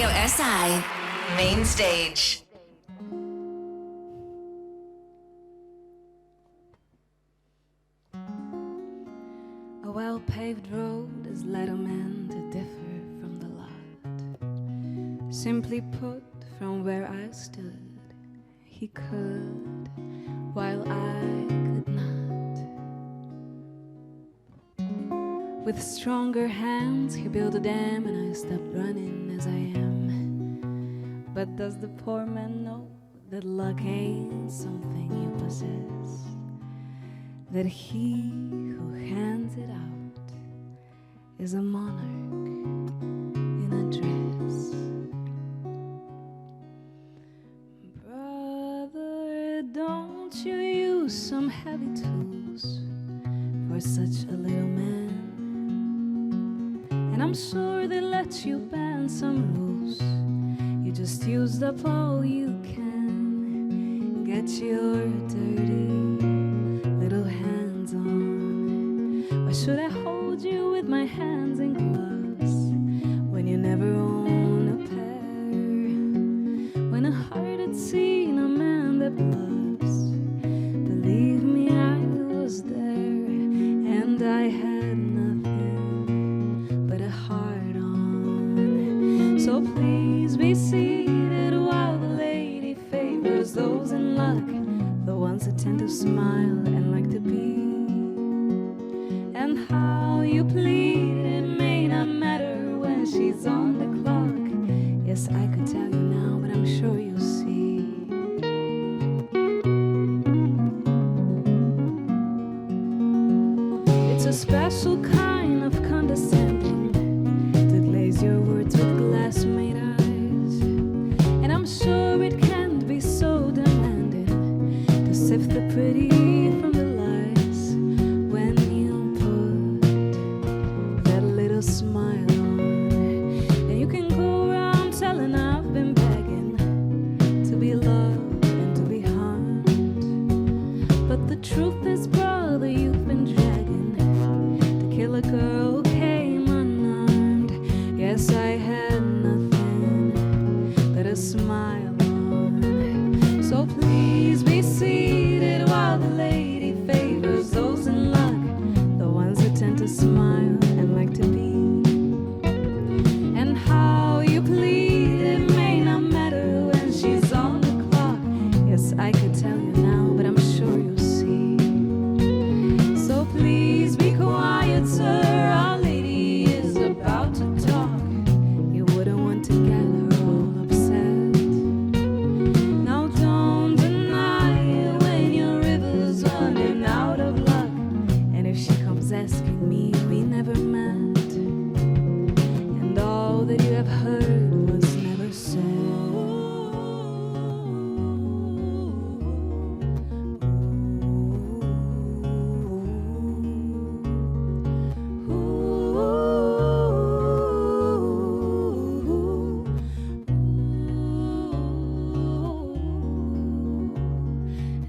Radio SI, main stage. A well-paved road has led a man to differ from the lot. Simply put, from where I stood, he could, while I could not. With stronger hands, he built a dam, and I stopped running as I am. But does the poor man know that luck ain't something you possess? That he who hands it out is a monarch in a dress. Brother, don't you use some heavy tools for such a little man. And I'm sure they let you bend some rules. You just used up all you can. Get your dirty little hands on. Why should I hold you with my hands in gloves when you never own a pair? When a heart had seen a man that loves, believe me, I was there, and I had nothing but a heart on. So please be seated while the lady favors those in luck, the ones that tend to smile and like to be. And how you plead, it may not matter when she's on the clock. Yes, I could tell you now, but I'm sure you'll see. It's a special kind of condescending to glaze your words with glass-made eyes. And I'm sure it can't be so demanding to sift the pretty from the lies when you put that little smile on. And you can go around telling I've been begging to be loved and to be harmed. But the truth is, brother, you've been dragging to kill a girl who came unarmed. Yes, I had nothing but a smile on. So please be seated while the lady favors those in luck, the ones that tend to smile and like to be. And how you plead, it may not matter when she's on the clock. Yes, I could tell you now, but I'm sure you'll see. So please be quiet, sir, our lady is about to talk. You wouldn't want to get her all upset. Now don't deny it when your river's running out of luck. And if she comes asking me, we never met, and all that you have heard was never said.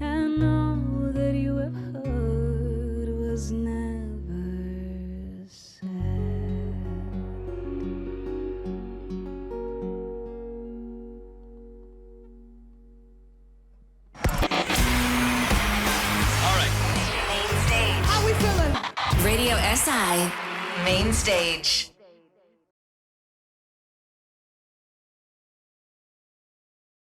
And all that you have heard was never said. Main stage. How we feeling? Radio SI, main stage.